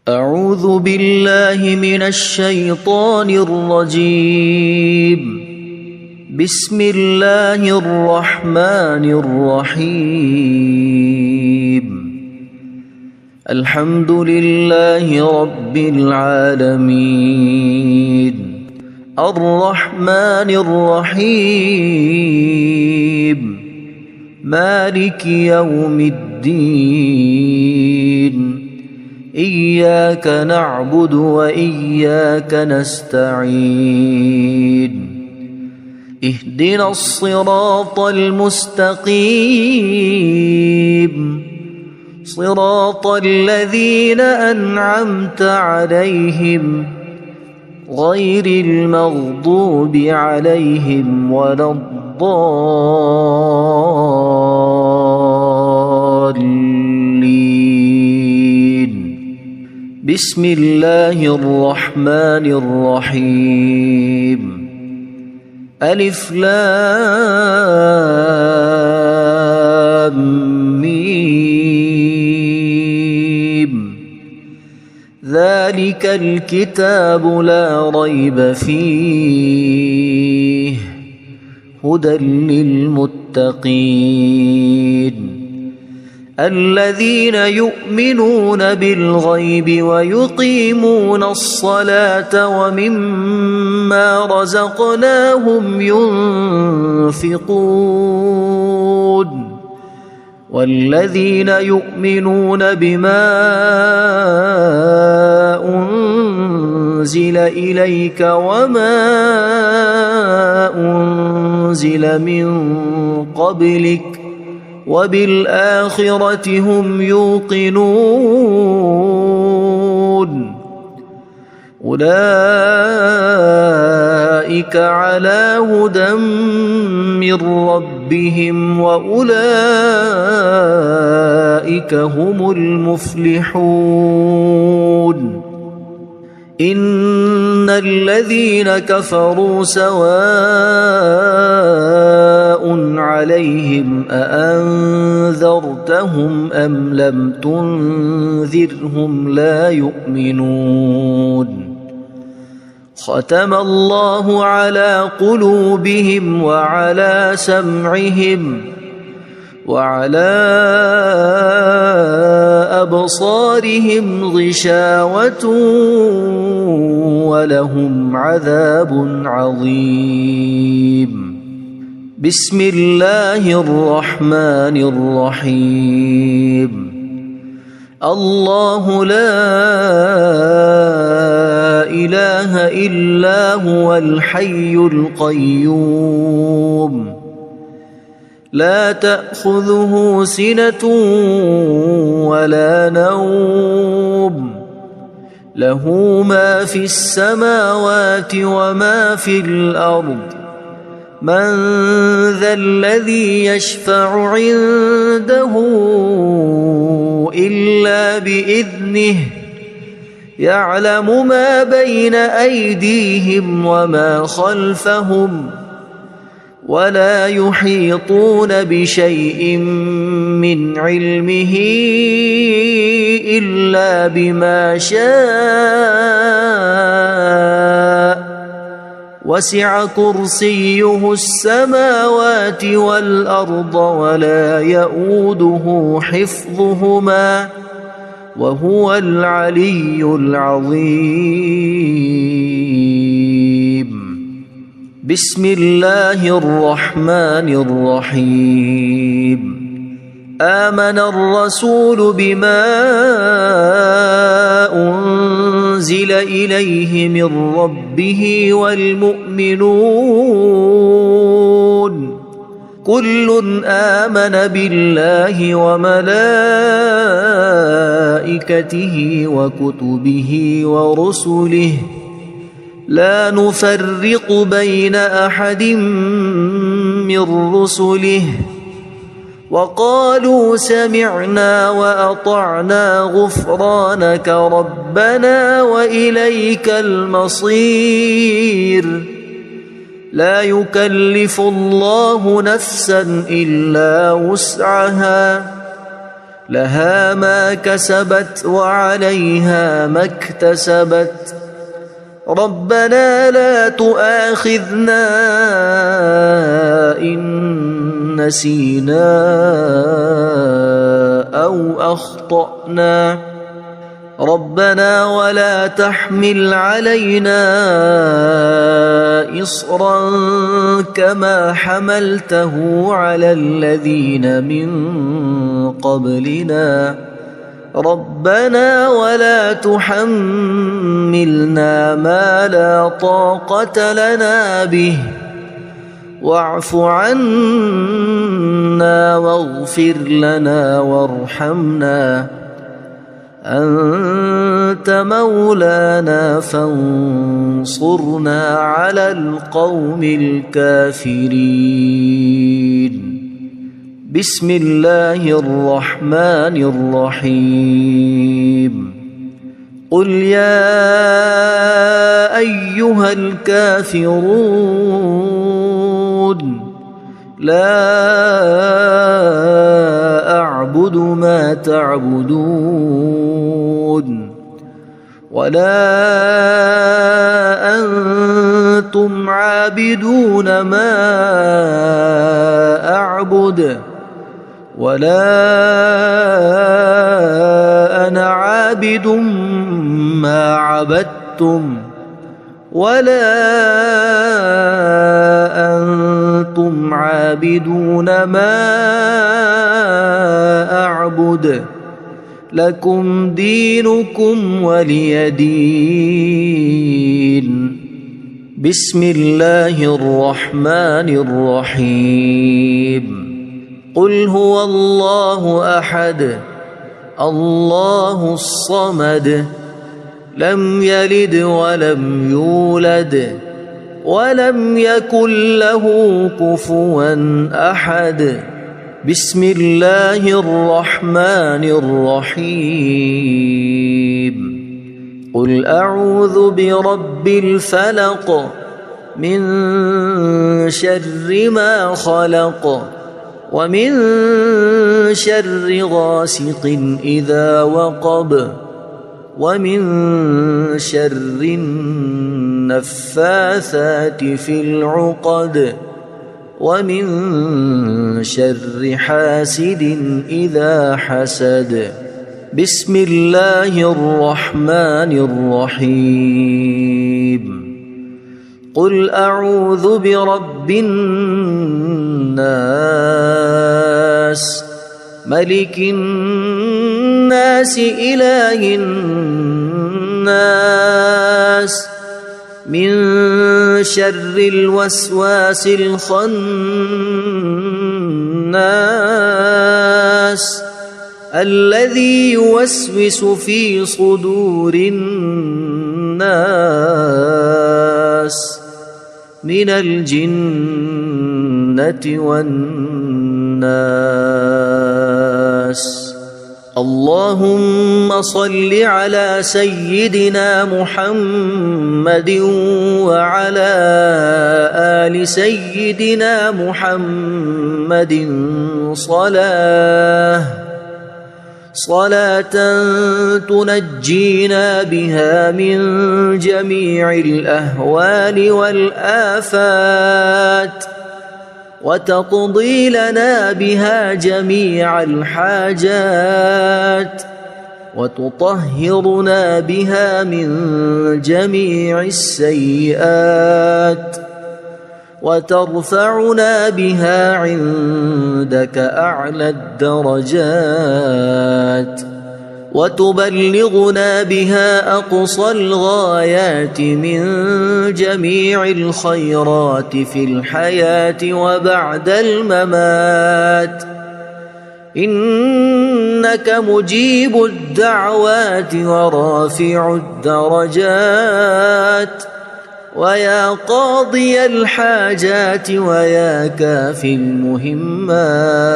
أعوذ بالله من الشيطان الرجيم. بسم الله الرحمن الرحيم. الحمد لله رب العالمين الرحمن الرحيم مالك يوم الدين إياك نعبد وإياك نستعين اهدنا الصراط المستقيم صراط الذين أنعمت عليهم غير المغضوب عليهم ولا الضالين. بسم الله الرحمن الرحيم. ألف لام ميم. ذلك الكتاب لا ريب فيه هدى للمتقين الذين يؤمنون بالغيب ويقيمون الصلاة ومما رزقناهم ينفقون والذين يؤمنون بما أنزل إليك وما أنزل من قبلك وبالآخرة هم يوقنون أولئك على هدى من ربهم وأولئك هم المفلحون. إن الذين كفروا سواء عليهم أأنذرتهم أم لم تنذرهم لا يؤمنون. ختم الله على قلوبهم وعلى سمعهم وعلى أبصارهم غشاوة ولهم عذاب عظيم. بسم الله الرحمن الرحيم. الله لا إله إلا هو الحي القيوم لا تأخذه سنة ولا نوم له ما في السماوات وما في الأرض. من ذا الذي يشفع عنده إلا بإذنه يعلم ما بين أيديهم وما خلفهم ولا يحيطون بشيء من علمه إلا بما شاء وسع كرسيه السماوات والأرض ولا يؤوده حفظهما وهو العلي العظيم. بسم الله الرحمن الرحيم. آمن الرسول بما أنزل إليه من ربه والمؤمنون كل آمن بالله وملائكته وكتبه ورسله لا نفرق بين أحد من رسله وقالوا سمعنا وأطعنا غفرانك ربنا وإليك المصير. لا يكلف الله نفسا إلا وسعها لها ما كسبت وعليها ما اكتسبت ربنا لا تؤاخذنا إن نسينا أو أخطأنا ربنا ولا تحمل علينا إصرا كما حملته على الذين من قبلنا ربنا ولا تحملنا ما لا طاقة لنا به واعف عنا واغفر لنا وارحمنا أنت مولانا فانصرنا على القوم الكافرين بسم الله الرحمن الرحيم قل يا أيها الكافرون لا أعبد ما تعبدون ولا أنتم عابدون ما أعبد ولا أنا عابد ما عبدتم ولا أنتم عابدون ما أعبد لكم دينكم ولي دين بسم الله الرحمن الرحيم قل هو الله أحد الله الصمد لم يلد ولم يولد ولم يكن له كفوا أحد بسم الله الرحمن الرحيم قل أعوذ برب الفلق من شر ما خلق ومن شر غاسق إذا وقب ومن شر النفاثات في العقد ومن شر حاسد إذا حسد بسم الله الرحمن الرحيم قل أعوذ برب الناس ملك الناس إله الناس من شر الوسواس الخناس الذي يوسوس في صدور الناس من الجنة والناس اللهم صل على سيدنا محمد وعلى آل سيدنا محمد صلاة تنجينا بها من جميع الأهوال والآفات وتقضي لنا بها جميع الحاجات وتطهرنا بها من جميع السيئات وترفعنا بها عندك أعلى الدرجات وتبلغنا بها أقصى الغايات من جميع الخيرات في الحياة وبعد الممات إنك مجيب الدعوات ورافع الدرجات ويا قاضي الحاجات ويا كافي المهمات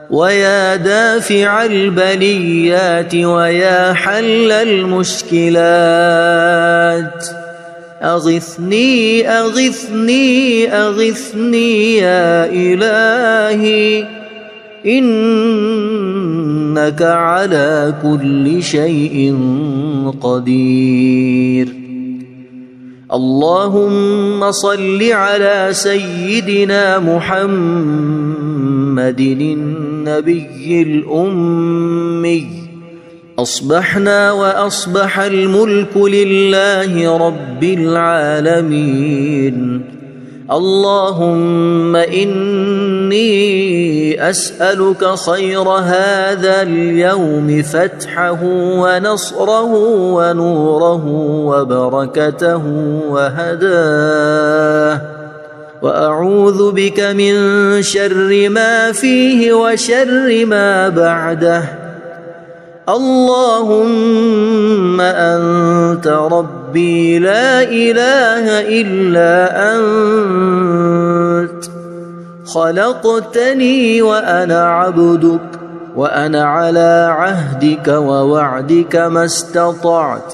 ويا دافع البليات ويا حل المشكلات أغثني أغثني أغثني يا إلهي إنك على كل شيء قدير. اللهم صل على سيدنا محمد النبي الأمي. أصبحنا وأصبح الملك لله رب العالمين. اللهم إني أسألك خير هذا اليوم، فتحه ونصره ونوره وبركته وهداه، وأعوذ بك من شر ما فيه وشر ما بعده. اللهم أنت ربي لا إله إلا أنت، خلقتني وأنا عبدك، وأنا على عهدك ووعدك ما استطعت.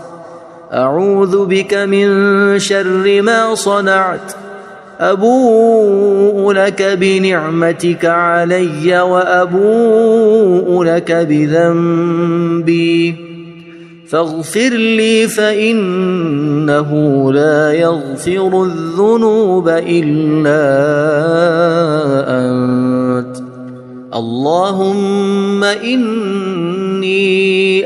أعوذ بك من شر ما صنعت. أبوء لك بنعمتك علي وأبوء لك بذنبي، فاغفر لي فإنه لا يغفر الذنوب إلا أنت. اللهم إني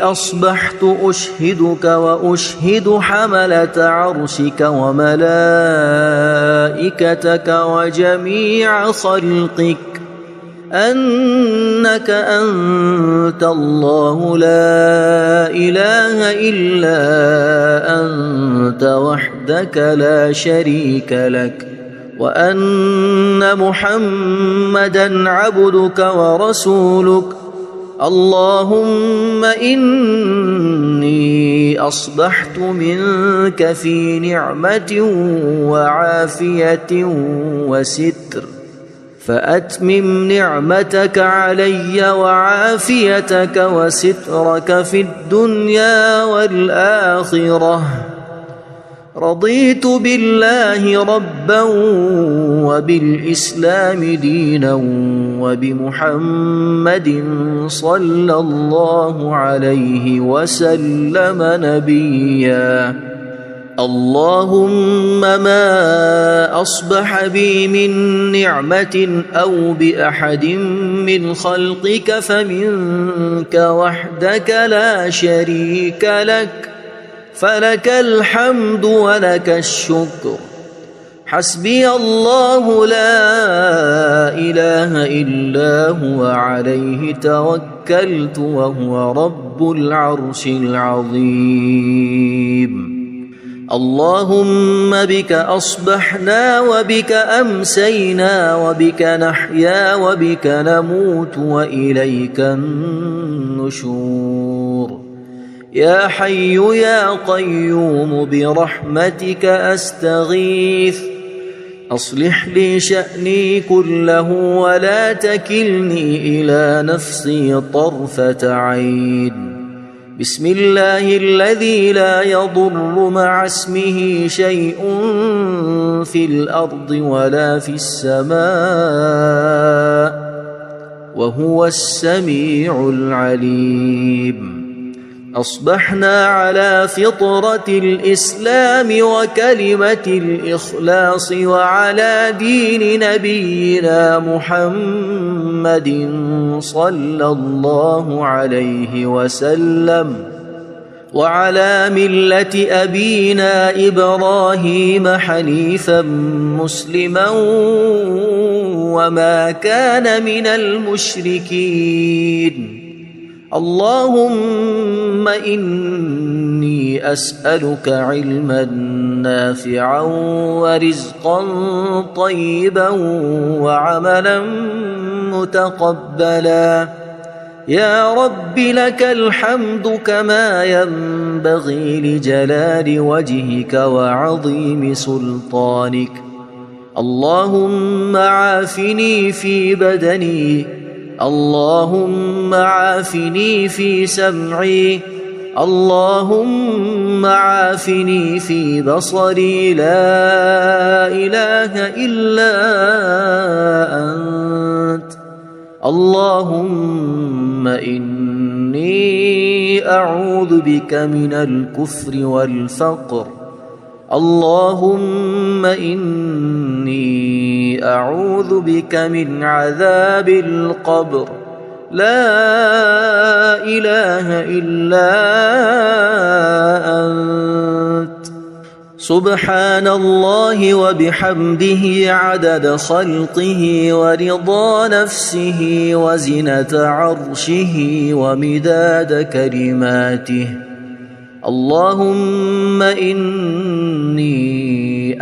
أصبحت أشهدك وأشهد حملة عرشك وملائكتك وجميع خلقك أنك أنت الله لا إله إلا أنت وحدك لا شريك لك، وأن محمدًا عبدك ورسولك. اللهم إني أصبحت منك في نعمة وعافية وستر، فأتمم نعمتك علي وعافيتك وسترك في الدنيا والآخرة. رضيت بالله ربا وبالإسلام دينا وبمحمد صلى الله عليه وسلم نبيا. اللهم ما أصبح بي من نعمة أو بأحد من خلقك فمنك وحدك لا شريك لك، فلك الحمد ولك الشكر. حسبي الله لا إله إلا هو عليه توكلت وهو رب العرش العظيم. اللهم بك أصبحنا وبك أمسينا وبك نحيا وبك نموت وإليك النشور. يا حي يا قيوم برحمتك أستغيث، أصلح لي شأني كله ولا تكلني إلى نفسي طرفة عين. بسم الله الذي لا يضر مع اسمه شيء في الأرض ولا في السماء وهو السميع العليم. أصبحنا على فطرة الإسلام وكلمة الإخلاص وعلى دين نبينا محمد صلى الله عليه وسلم، وعلى ملة أبينا إبراهيم حنيفا مسلما وما كان من المشركين. اللهم إني أسألك علما نافعا ورزقا طيبا وعملا متقبلا. يا رب لك الحمد كما ينبغي لجلال وجهك وعظيم سلطانك. اللهم عافني في بدني، اللهم عافني في سمعي، اللهم عافني في بصري. لا إله إلا أنت. اللهم إني أعوذ بك من الكفر والفقر. اللهم إني أعوذ بك من عذاب القبر. لا إله إلا أنت. سبحان الله وبحمده عدد خلقه ورضا نفسه وزنة عرشه ومداد كلماته. اللهم إني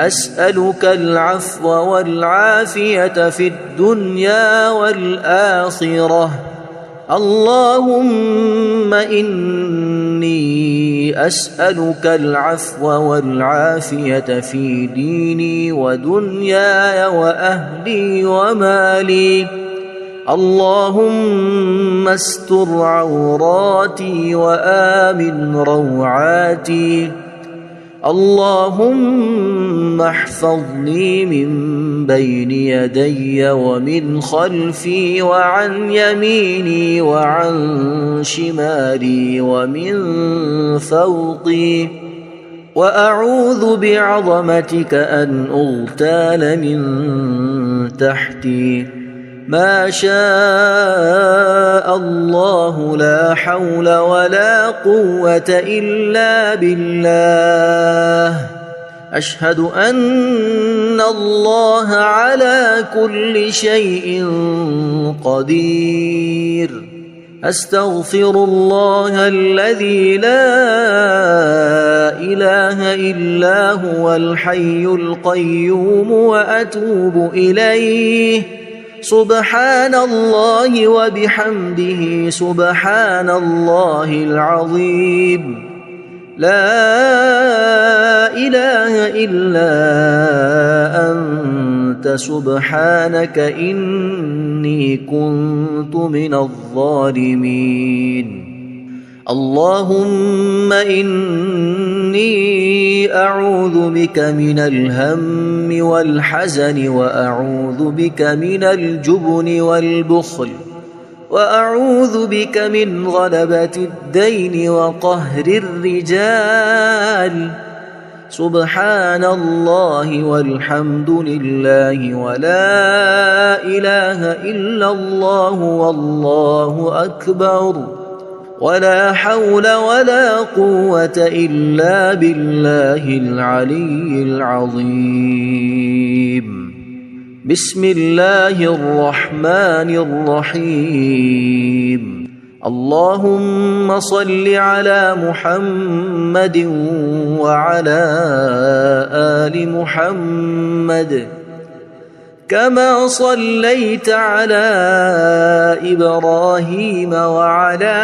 أسألك العفو والعافية في الدنيا والآخرة. اللهم إني أسألك العفو والعافية في ديني ودنياي وأهلي ومالي. اللهم استر عوراتي وآمن روعاتي. اللهم احفظني من بين يدي ومن خلفي وعن يميني وعن شمالي ومن فوقي. وأعوذ بعظمتك أن أغتال من تحتي. ما شاء الله لا حول ولا قوة إلا بالله. أشهد أن الله على كل شيء قدير. أستغفر الله الذي لا إله إلا هو الحي القيوم وأتوب إليه. سبحان الله وبحمده سبحان الله العظيم. لا إله إلا أنت سبحانك إني كنت من الظالمين. اللهم إني أعوذ بك من الهم والحزن وأعوذ بك من الجبن والبخل وأعوذ بك من غلبة الدين وقهر الرجال. سبحان الله والحمد لله ولا إله إلا الله والله أكبر ولا حول ولا قوة إلا بالله العلي العظيم. بسم الله الرحمن الرحيم. اللهم صل على محمد وعلى آل محمد كما صليت على إبراهيم وعلى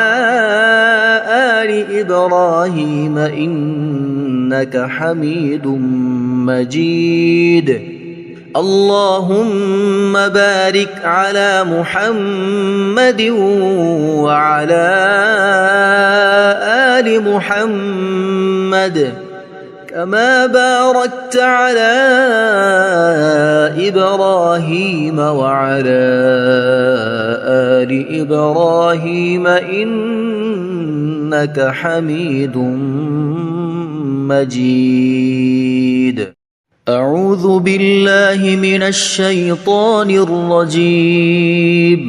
آل إبراهيم إنك حميد مجيد. اللهم بارك على محمد وعلى آل محمد كما باركت على إبراهيم وعلى آل إبراهيم إنك حميد مجيد. أعوذ بالله من الشيطان الرجيم.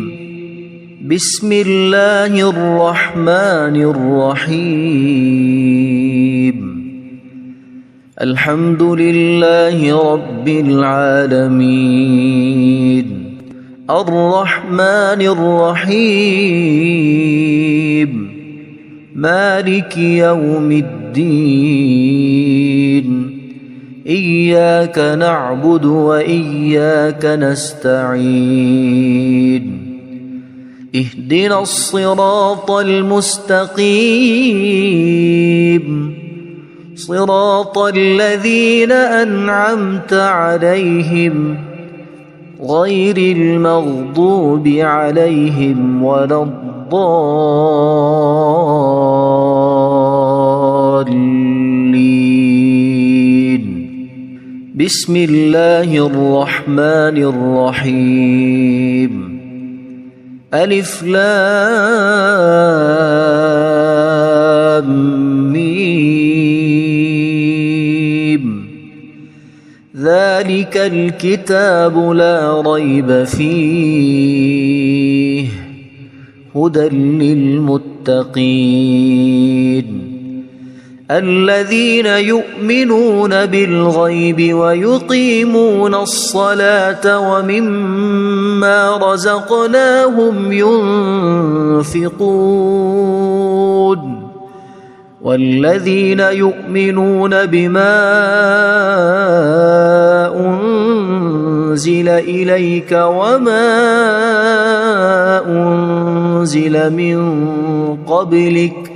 بسم الله الرحمن الرحيم. الحمد لله رب العالمين الرحمن الرحيم مالك يوم الدين. إياك نعبد وإياك نستعين. اهدنا الصراط المستقيم صراط الذين أنعمت عليهم غير المغضوب عليهم ولا الضالين. بسم الله الرحمن الرحيم. ألف لام ميم ذلك الكتاب لا ريب فيه هدى للمتقين الذين يؤمنون بالغيب ويقيمون الصلاة ومما رزقناهم ينفقون والذين يؤمنون بما أنزل إليك وما أنزل من قبلك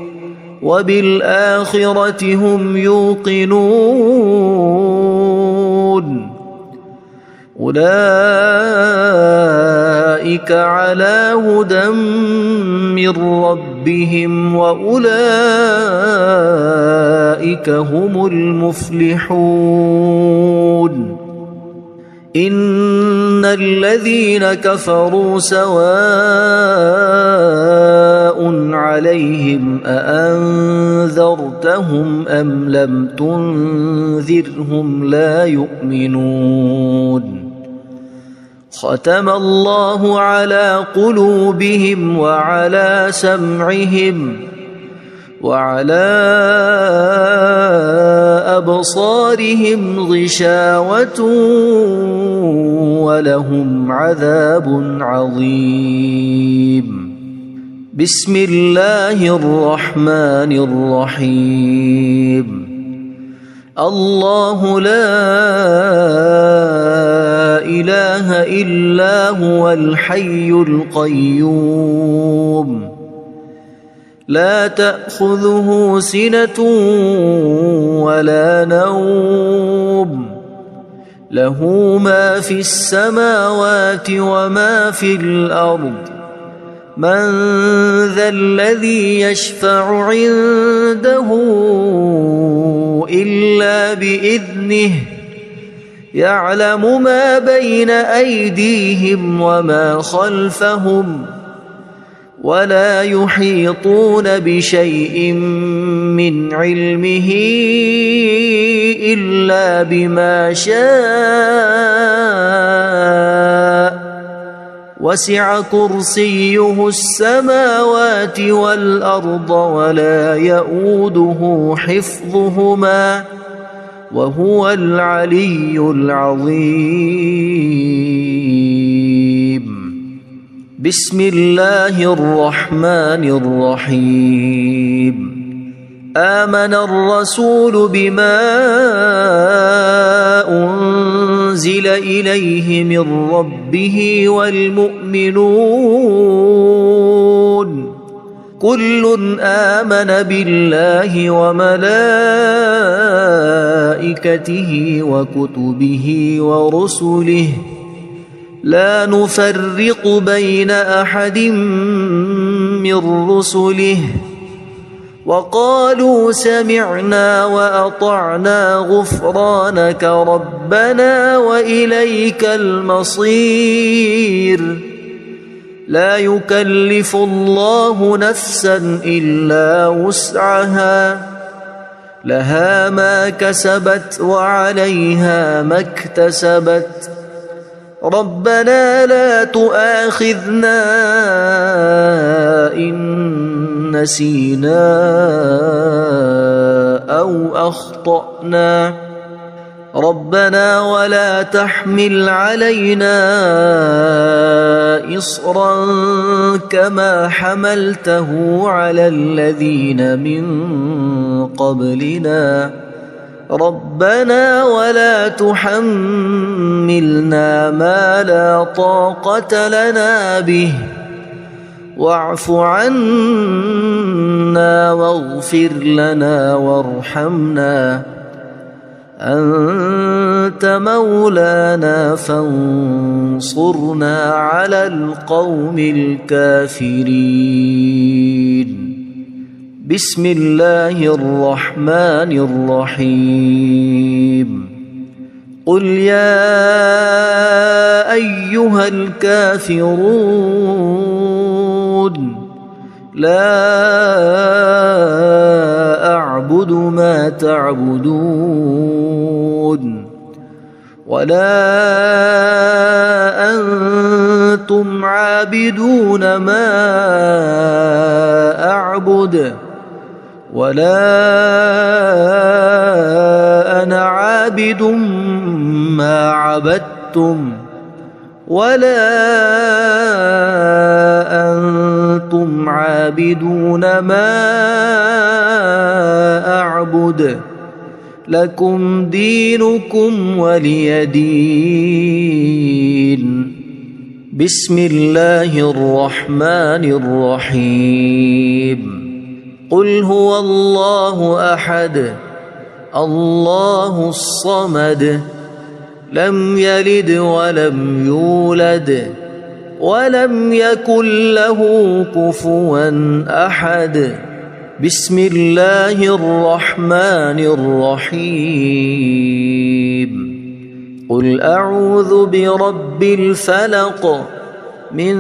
وبالآخرة هم يوقنون أولئك على هدى من ربهم وأولئك هم المفلحون إن الذين كفروا سواء عليهم أأنذرتهم أم لم تنذرهم لا يؤمنون ختم الله على قلوبهم وعلى سمعهم وعلى أبصارهم غشاوة ولهم عذاب عظيم بسم الله الرحمن الرحيم الله لا إله إلا هو الحي القيوم لا تأخذه سنة ولا نوم له ما في السماوات وما في الأرض من ذا الذي يشفع عنده إلا بإذنه يعلم ما بين أيديهم وما خلفهم ولا يحيطون بشيء من علمه إلا بما شاء وسع كرسيه السماوات والأرض ولا يؤوده حفظهما وهو العلي العظيم بسم الله الرحمن الرحيم آمن الرسول بما أنزل إليه من ربه والمؤمنون كل آمن بالله وملائكته وكتبه ورسله لا نفرق بين أحد من رسله وقالوا سمعنا وأطعنا غفرانك ربنا وإليك المصير لا يكلف الله نفسا إلا وسعها لها ما كسبت وعليها ما اكتسبت ربنا لا تؤاخذنا إن نسينا أو أخطأنا ربنا ولا تحمل علينا إصرا كما حملته على الذين من قبلنا ربنا ولا تحملنا ما لا طاقة لنا به واعف عنا واغفر لنا وارحمنا أنت مولانا فانصرنا على القوم الكافرين بسم الله الرحمن الرحيم قل يا أيها الكافرون لا أعبد ما تعبدون ولا أنتم عابدون ما أعبد ولا أنا عابد ما عبدتم ولا أنتم عابدون ما أعبد لكم دينكم ولي دين. بسم الله الرحمن الرحيم. قل هو الله أحد الله الصمد لم يلد ولم يولد ولم يكن له كفوا أحد. بسم الله الرحمن الرحيم. قل أعوذ برب الفلق من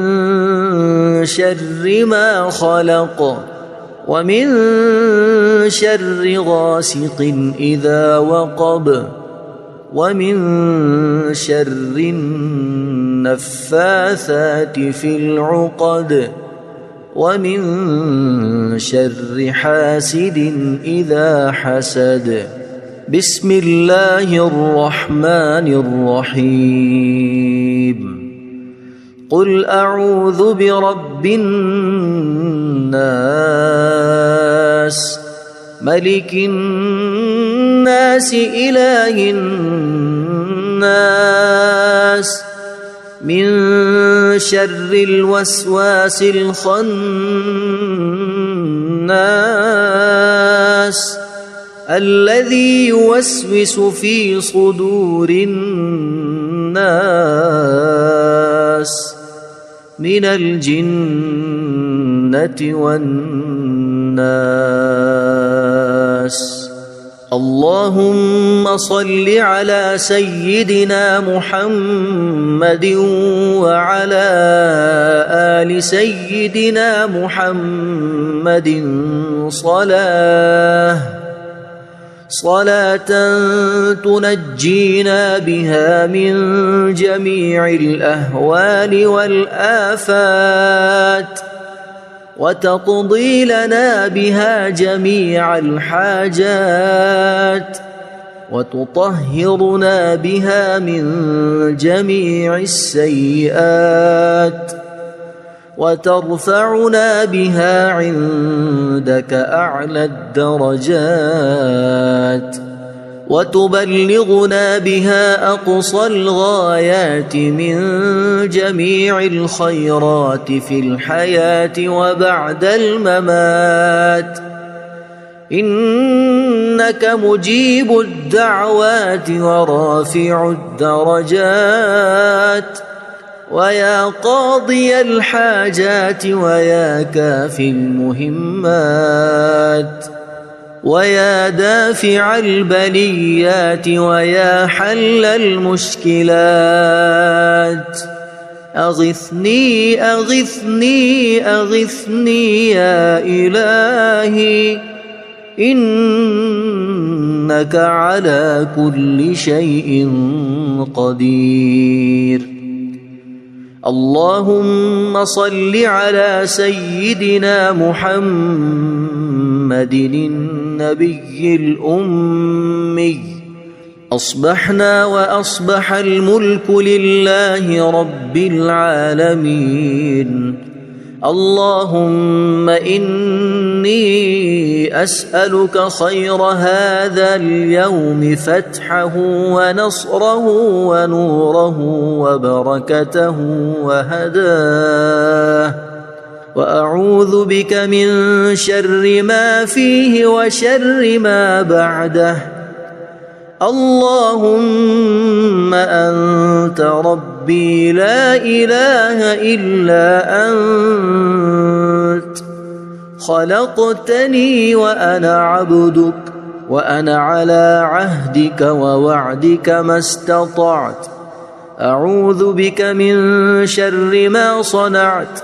شر ما خلق ومن شر غاسق إذا وقب ومن شر النفاثات في العقد ومن شر حاسد إذا حسد. بسم الله الرحمن الرحيم. قل أعوذ برب الناس ملك الناس إله الناس من شر الوسواس الخناس الذي يوسوس في صدور الناس من الجنة والناس. اللهم صل على سيدنا محمد وعلى آل سيدنا محمد صلاة تنجينا بها من جميع الأهوال والآفات وتقضي لنا بها جميع الحاجات وتطهرنا بها من جميع السيئات وترفعنا بها عندك أعلى الدرجات وتبلغنا بها أقصى الغايات من جميع الخيرات في الحياة وبعد الممات. إنك مجيب الدعوات ورافع الدرجات ويا قاضي الحاجات ويا كافي المهمات ويا دافع البليات ويا حل المشكلات. أغثني أغثني أغثني يا إلهي إنك على كل شيء قدير. اللهم صل على سيدنا محمد النبي الأمي. أصبحنا وأصبح الملك لله رب العالمين. اللهم إني أسألك خير هذا اليوم فتحه ونصره ونوره وبركته وهداه وأعوذ بك من شر ما فيه وشر ما بعده. اللهم أنت ربي لا إله إلا أنت خلقتني وأنا عبدك وأنا على عهدك ووعدك ما استطعت. أعوذ بك من شر ما صنعت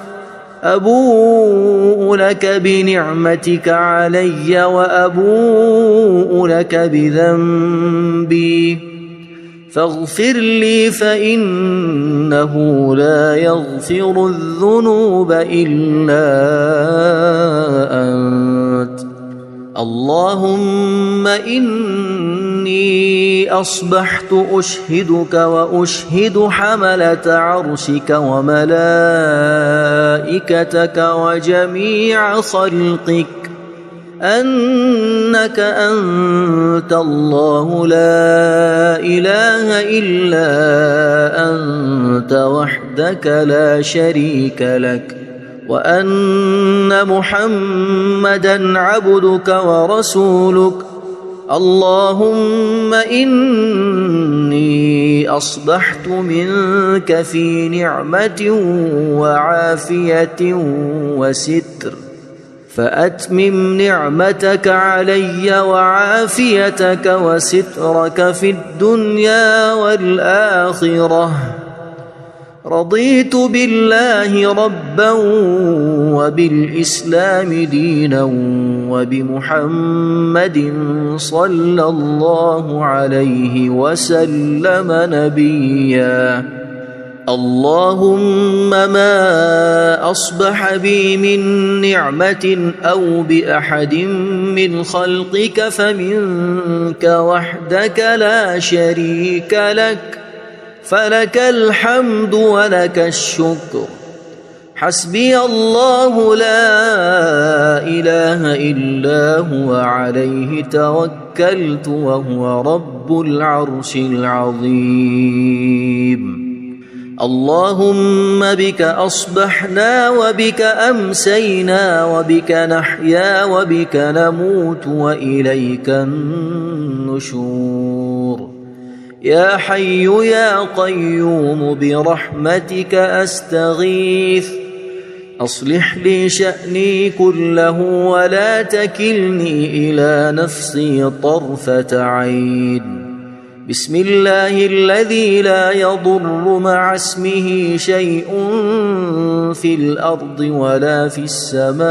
أبوء لك بنعمتك علي وأبوء لك بذنبي فاغفر لي فإنه لا يغفر الذنوب إلا أنت. اللهم إني أصبحت أشهدك وأشهد حملة عرشك وملائكتك وجميع خلقك أنك أنت الله لا إله إلا أنت وحدك لا شريك لك وأن محمدًا عبدك ورسولك. اللهم إني أصبحت منك في نعمة وعافية وستر فأتمم نعمتك علي وعافيتك وسترك في الدنيا والآخرة. رضيت بالله ربا وبالإسلام دينا وبمحمد صلى الله عليه وسلم نبيا. اللهم ما أصبح بي من نعمة أو بأحد من خلقك فمنك وحدك لا شريك لك فلك الحمد ولك الشكر. حسبي الله لا إله إلا هو عليه توكلت وهو رب العرش العظيم. اللهم بك أصبحنا وبك أمسينا وبك نحيا وبك نموت وإليك النشور. يا حي يا قيوم برحمتك أستغيث أصلح لي شأني كله ولا تكلني إلى نفسي طرفة عين. بسم الله الذي لا يضر مع اسمه شيء في الأرض ولا في السماء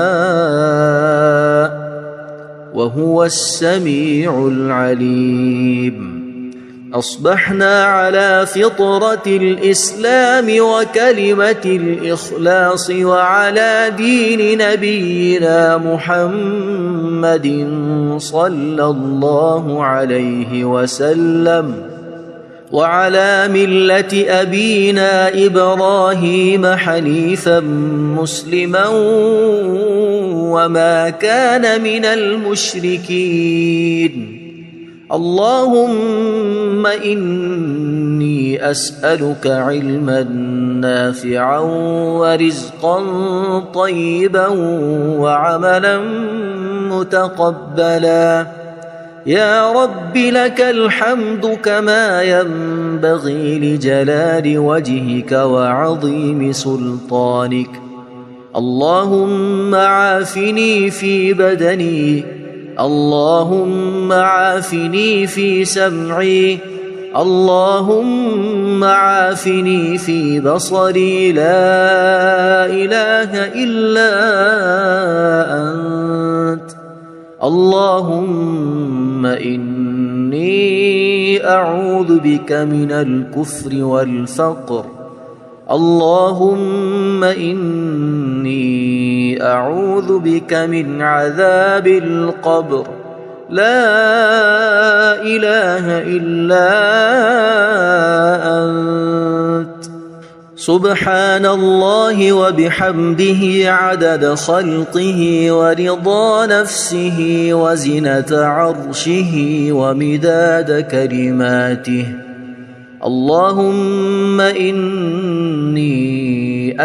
وهو السميع العليم. أصبحنا على فطرة الإسلام وكلمة الإخلاص وعلى دين نبينا محمد صلى الله عليه وسلم وعلى ملة أبينا إبراهيم حنيفا مسلما وما كان من المشركين. اللهم إني أسألك علما نافعا ورزقا طيبا وعملا متقبلا. يا رب لك الحمد كما ينبغي لجلال وجهك وعظيم سلطانك. اللهم عافني في بدني اللهم عافني في سمعي اللهم عافني في بصري لا إله إلا أنت. اللهم إني أعوذ بك من الكفر والفقر. اللهم إني أعوذ بك من عذاب القبر. لا إله إلا أنت. سبحان الله وبحمده عدد خلقه ورضا نفسه وزنة عرشه ومداد كلماته. اللهم إني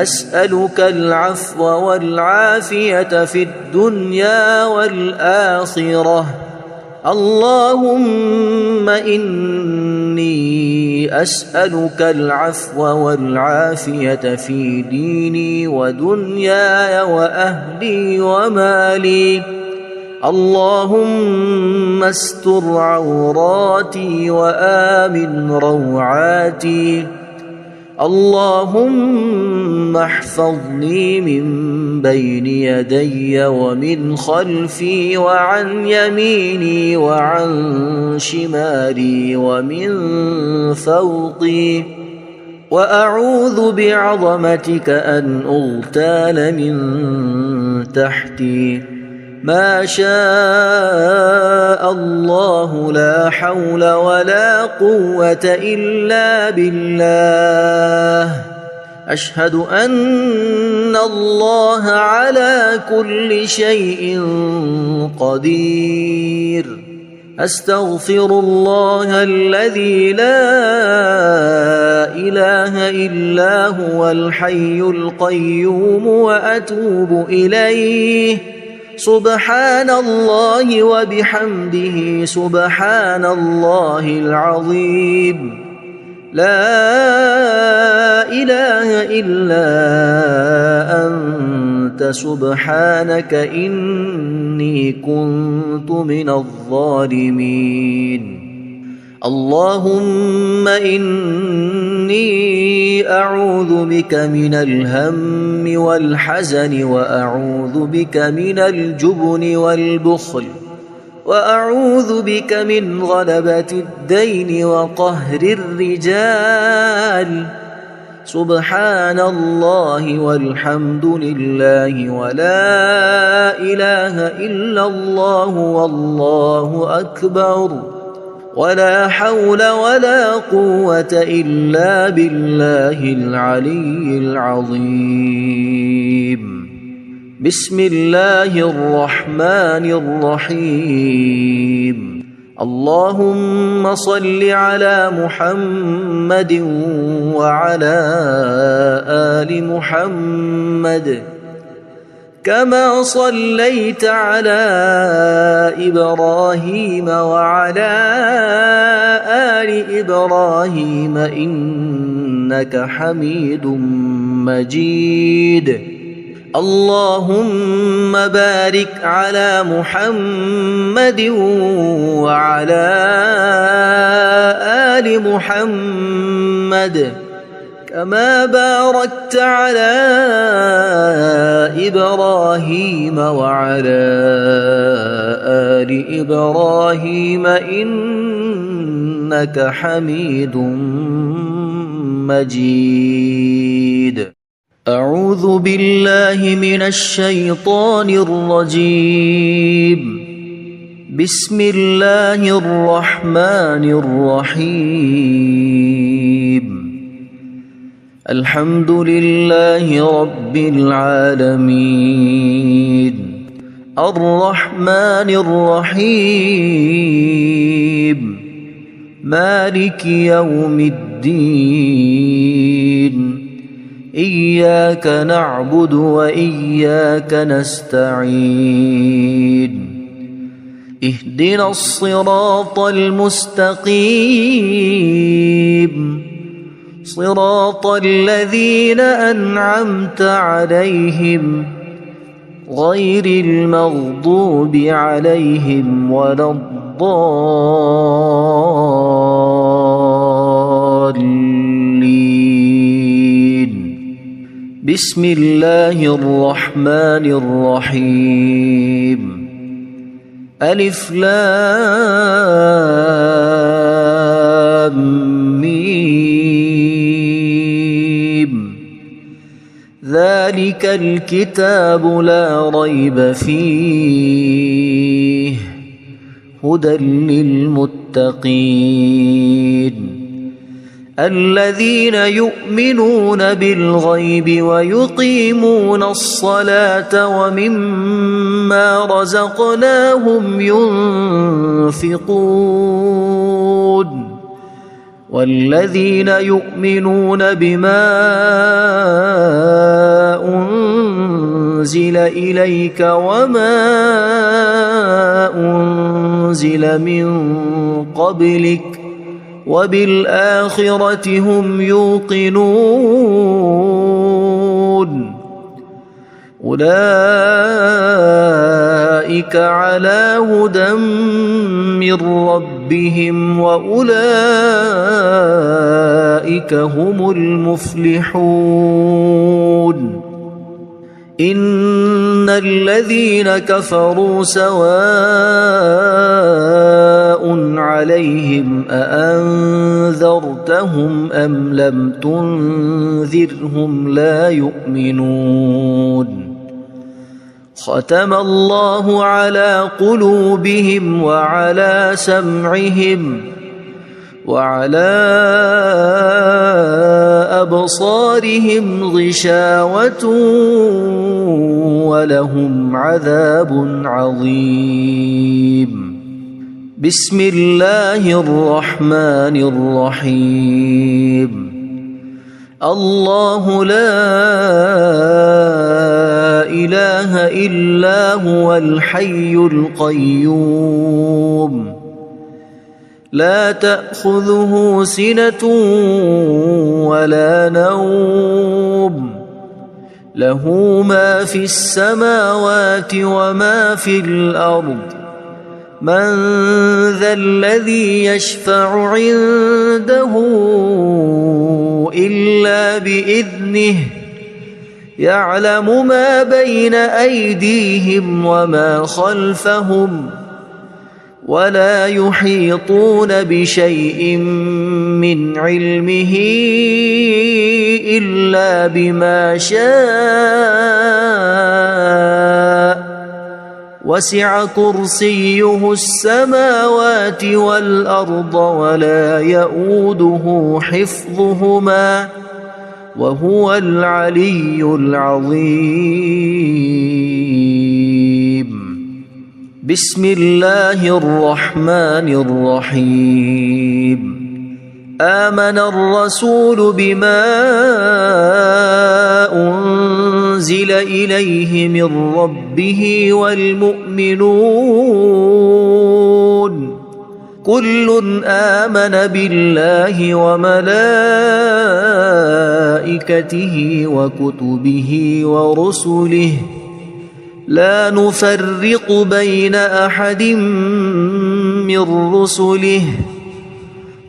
أسألك العفو والعافية في الدنيا والآخرة. اللهم إني أسألك العفو والعافية في ديني ودنياي وأهلي ومالي. اللهم استر عوراتي وآمن روعاتي. اللهم احفظني من بين يدي ومن خلفي وعن يميني وعن شمالي ومن فوقي، وأعوذ بعظمتك أن أغتال من تحتي. ما شاء الله لا حول ولا قوة إلا بالله. أشهد أن الله على كل شيء قدير. أستغفر الله الذي لا إله إلا هو الحي القيوم وأتوب إليه. سبحان الله وبحمده سبحان الله العظيم. لا إله إلا أنت سبحانك إني كنت من الظالمين. اللهم إني أعوذ بك من الهم والحزن، وأعوذ بك من الجبن والبخل، وأعوذ بك من غلبة الدين وقهر الرجال. سبحان الله والحمد لله ولا إله إلا الله والله أكبر، ولا حول ولا قوة إلا بالله العلي العظيم. بسم الله الرحمن الرحيم. اللهم صل على محمد وعلى آل محمد كما صليت على إبراهيم وعلى آل إبراهيم إنك حميد مجيد. اللهم بارك على محمد وعلى آل محمد كما باركت على إبراهيم وعلى آل إبراهيم إنك حميد مجيد. أعوذ بالله من الشيطان الرجيم. بسم الله الرحمن الرحيم. الحمد لله رب العالمين. الرحمن الرحيم. مالك يوم الدين. إياك نعبد وإياك نستعين. اهدنا الصراط المستقيم، صراط الذين أنعمت عليهم غير المغضوب عليهم ولا الضالين. بسم الله الرحمن الرحيم. ألف لام ميم. ذلك الكتاب لا ريب فيه هدى للمتقين الذين يؤمنون بالغيب ويقيمون الصلاة ومما رزقناهم ينفقون والذين يؤمنون بما أنزل إليك وما أنزل من قبلك وبالآخرة هم يوقنون أولئك على هدى من ربهم وأولئك هم المفلحون إن الذين كفروا سواء عليهم أأنذرتهم أم لم تنذرهم لا يؤمنون ختم الله على قلوبهم وعلى سمعهم وعلى أبصارهم غشاوة ولهم عذاب عظيم بسم الله الرحمن الرحيم الله لا إله إلا هو الحي القيوم لا تأخذه سنة ولا نوم له ما في السماوات وما في الأرض من ذا الذي يشفع عنده إلا بإذنه يعلم ما بين أيديهم وما خلفهم ولا يحيطون بشيء من علمه إلا بما شاء وسع كرسيه السماوات والأرض ولا يؤوده حفظهما وهو العلي العظيم بسم الله الرحمن الرحيم آمن الرسول بما أنزل إليه من ربه والمؤمنون كل آمن بالله وملائكته وكتبه ورسله لا نفرق بين أحد من رسله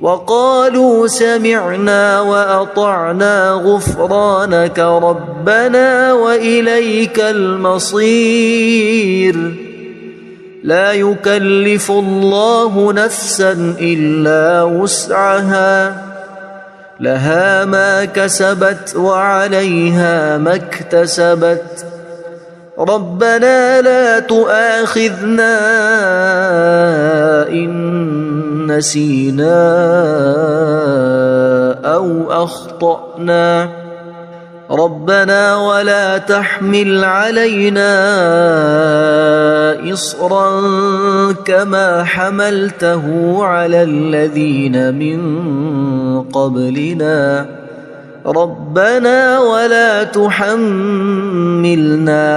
وقالوا سمعنا وأطعنا غفرانك ربنا وإليك المصير لا يكلف الله نفسا إلا وسعها لها ما كسبت وعليها ما اكتسبت ربنا لا تؤاخذنا إن نسينا أو أخطأنا ربنا ولا تحمل علينا إصرا كما حملته على الذين من قبلنا ربنا ولا تحملنا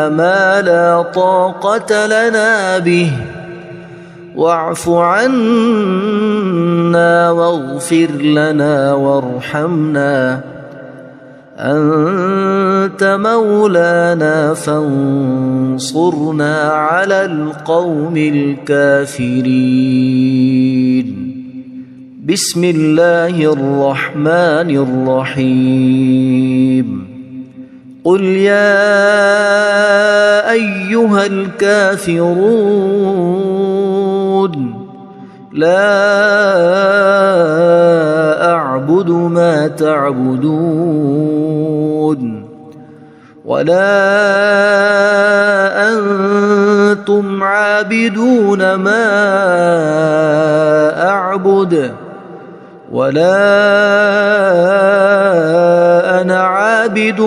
ما لا طاقة لنا به واعف عنا واغفر لنا وارحمنا أنت مولانا فانصرنا على القوم الكافرين بسم الله الرحمن الرحيم قل يا أيها الكافرون لا أعبد ما تعبدون ولا أنتم عابدون ما أعبد ولا أنا عابد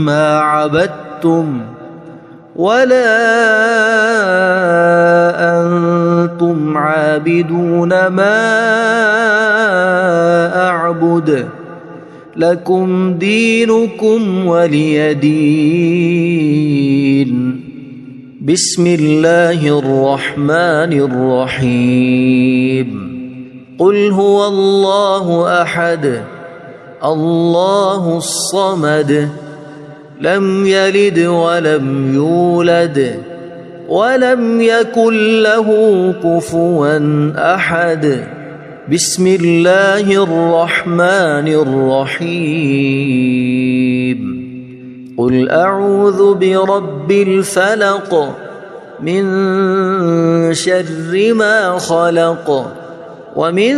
ما عبدتم ولا أنتم عابدون ما أعبد لكم دينكم ولي دين بسم الله الرحمن الرحيم قل هو الله أحد الله الصمد لم يلد ولم يولد ولم يكن له كفوا أحد. بسم الله الرحمن الرحيم. قل أعوذ برب الفلق من شر ما خلق ومن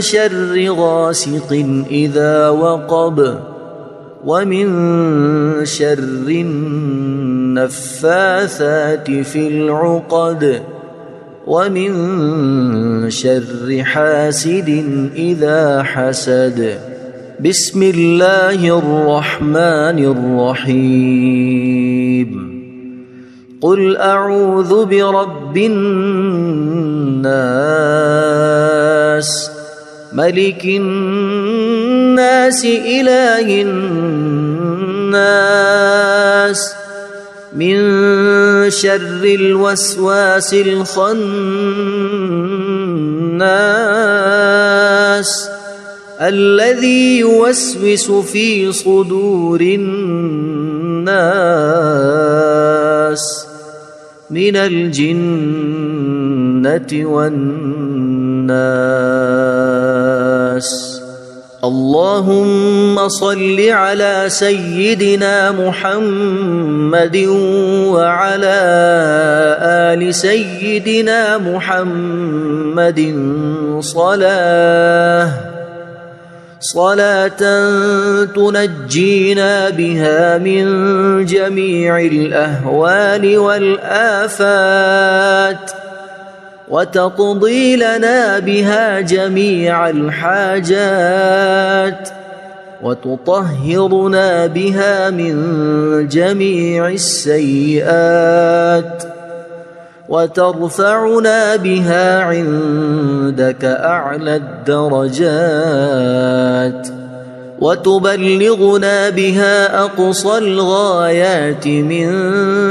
شر غاسق إذا وقب ومن شر النفاثات في العقد ومن شر حاسد إذا حسد. بسم الله الرحمن الرحيم. قل أعوذ برب الناس ملك الناس إله الناس من شر الوسواس الخناس الذي يوسوس في صدور الناس من الجنة والناس. اللهم صل على سيدنا محمد وعلى آل سيدنا محمد صلاة تنجينا بها من جميع الأهوال والآفات وتقضي لنا بها جميع الحاجات وتطهرنا بها من جميع السيئات وترفعنا بها عندك أعلى الدرجات وتبلغنا بها أقصى الغايات من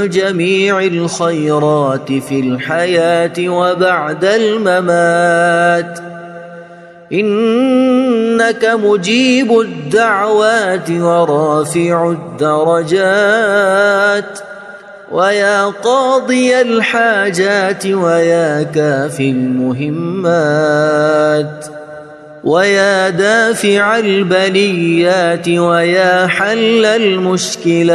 جميع الخيرات في الحياة وبعد الممات. إنك مجيب الدعوات ورافع الدرجات ويا قاضي الحاجات ويا كافي المهمات ويا دافع البليات ويا حل المشكلات.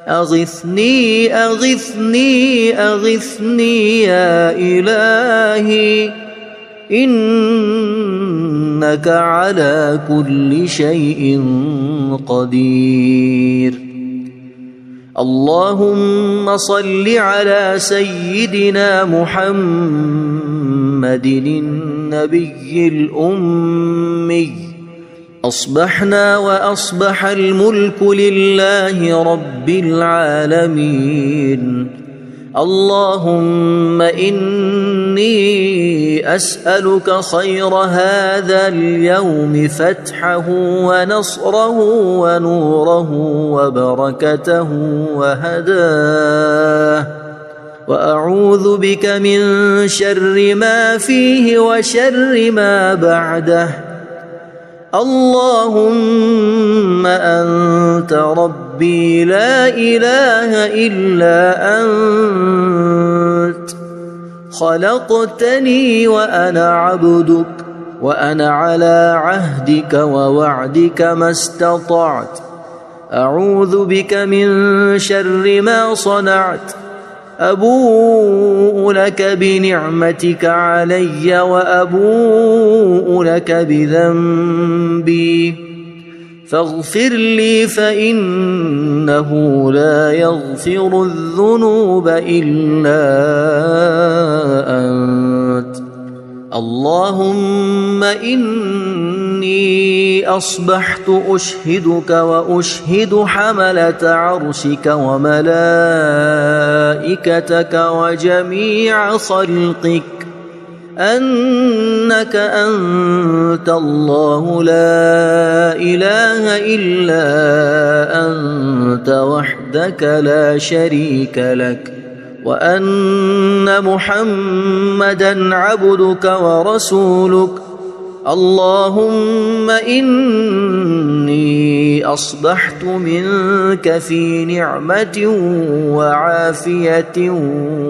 أغثني أغثني أغثني يا إلهي إنك على كل شيء قدير. اللهم صل على سيدنا محمد النبي الأمي. أصبحنا وأصبح الملك لله رب العالمين. اللهم إني أسألك خير هذا اليوم فتحه ونصره ونوره وبركته وهداه وأعوذ بك من شر ما فيه وشر ما بعده. اللهم أنت ربي لا إله إلا أنت خلقتني وأنا عبدك وأنا على عهدك ووعدك ما استطعت. أعوذ بك من شر ما صنعت. أبوء لك بنعمتك علي وأبوء لك بذنبي فاغفر لي فإنه لا يغفر الذنوب إلا أنت. اللهم إني أصبحت أشهدك وأشهد حملة عرشك وملائكتك وجميع خلقك أنك أنت الله لا إله إلا أنت وحدك لا شريك لك وأن محمدًا عبدك ورسولك. اللهم إني إني أصبحت منك في نعمة وعافية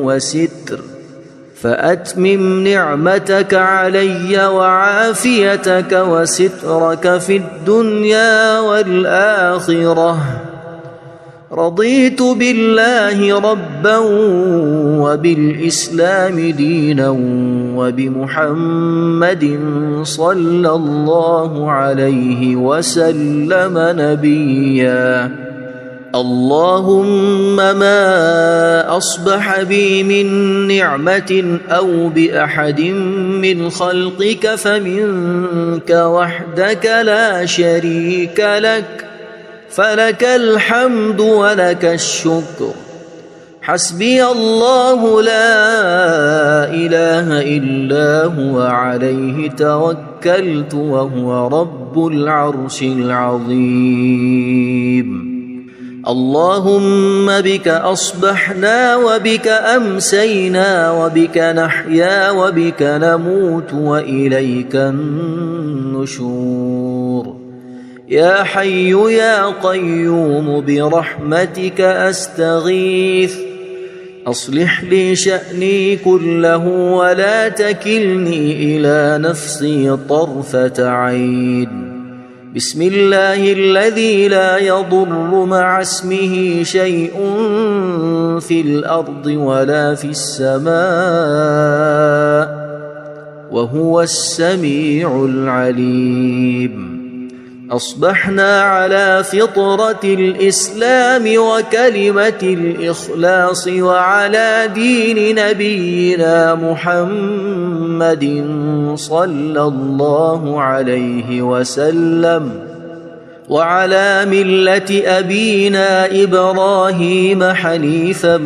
وستر، فأتمم نعمتك علي وعافيتك وسترك في الدنيا والآخرة. رضيت بالله ربا وبالإسلام دينا وبمحمد صلى الله عليه وسلم نبيا. اللهم ما أصبح بي من نعمة أو بأحد من خلقك فمنك وحدك لا شريك لك، فلك الحمد ولك الشكر. حسبي الله لا إله إلا هو عليه توكلت وهو رب العرش العظيم. اللهم بك أصبحنا وبك أمسينا وبك نحيا وبك نموت وإليك النشور. يا حي يا قيوم برحمتك أستغيث، أصلح لي شأني كله ولا تكلني إلى نفسي طرفة عين. بسم الله الذي لا يضر مع اسمه شيء في الأرض ولا في السماء وهو السميع العليم. أصبحنا على فطرة الإسلام وكلمة الإخلاص وعلى دين نبينا محمد صلى الله عليه وسلم وعلى ملة أبينا إبراهيم حنيفا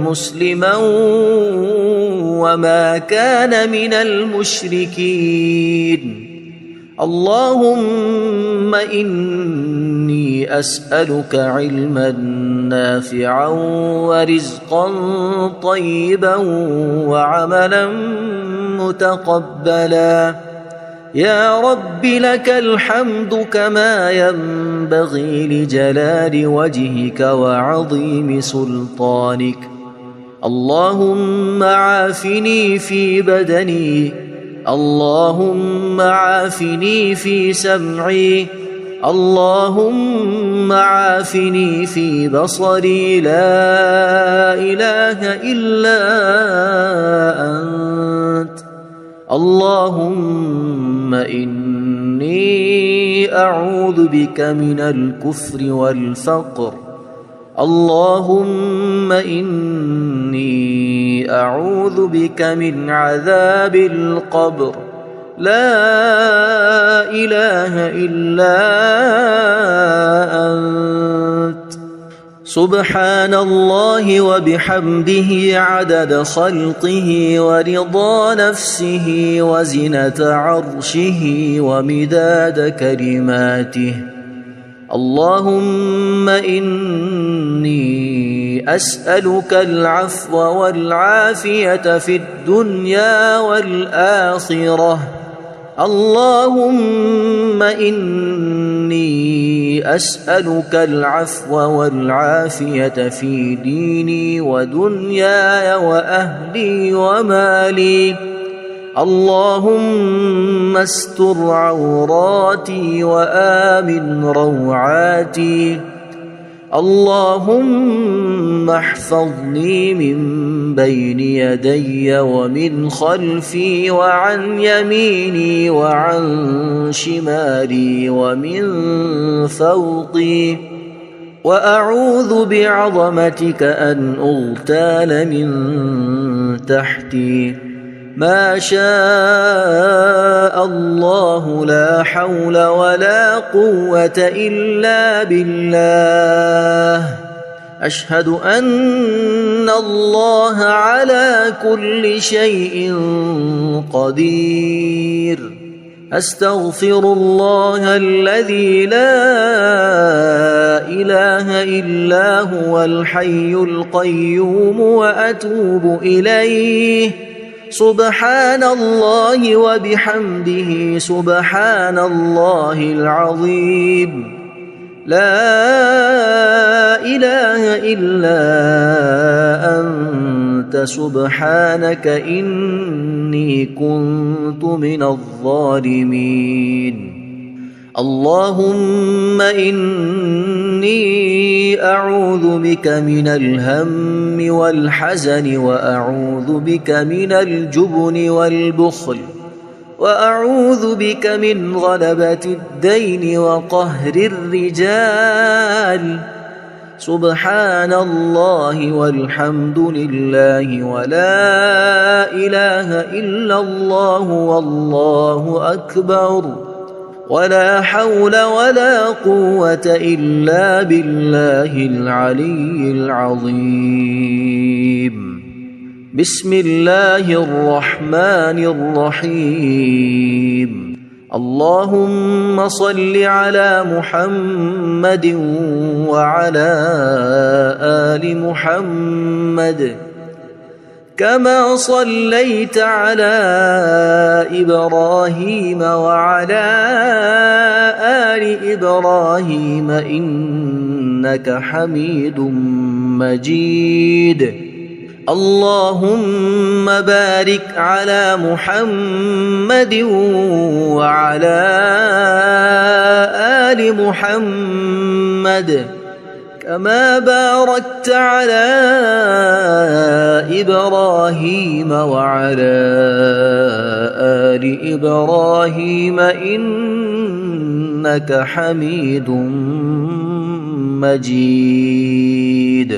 مسلما وما كان من المشركين. اللهم إني أسألك علما نافعا ورزقا طيبا وعملا متقبلا. يا رب لك الحمد كما ينبغي لجلال وجهك وعظيم سلطانك. اللهم عافني في بدني، اللهم عافني في سمعي، اللهم عافني في بصري. لا إله إلا أنت. اللهم إني أعوذ بك من الكفر والفقر. اللهم إني أعوذ بك من عذاب القبر. لا إله إلا أنت. سبحان الله وبحمده عدد خلقه ورضا نفسه وزنة عرشه ومداد كلماته. اللهم إني أسألك العفو والعافية في الدنيا والآخرة. اللهم إني أسألك العفو والعافية في ديني ودنياي وأهلي ومالي. اللهم استر عوراتي وآمن روعاتي. اللهم احفظني من بين يدي ومن خلفي وعن يميني وعن شمالي ومن فوقي، وأعوذ بعظمتك أن أغتال من تحتي. ما شاء الله لا حول ولا قوة إلا بالله. أشهد أن الله على كل شيء قدير. أستغفر الله الذي لا إله إلا هو الحي القيوم وأتوب إليه. سبحان الله وبحمده سبحان الله العظيم. لا إله إلا أنت سبحانك إني كنت من الظالمين. اللهم إني أعوذ بك من الهم والحزن، وأعوذ بك من الجبن والبخل، وأعوذ بك من غلبة الدين وقهر الرجال. سبحان الله والحمد لله ولا إله إلا الله والله أكبر، ولا حول ولا قوة إلا بالله العلي العظيم. بسم الله الرحمن الرحيم. اللهم صل على محمد وعلى آل محمد كما صليت على إبراهيم وعلى آل إبراهيم إنك حميد مجيد. اللهم بارك على محمد وعلى آل محمد كما باركت على إبراهيم وعلى آل إبراهيم إنك حميد مجيد.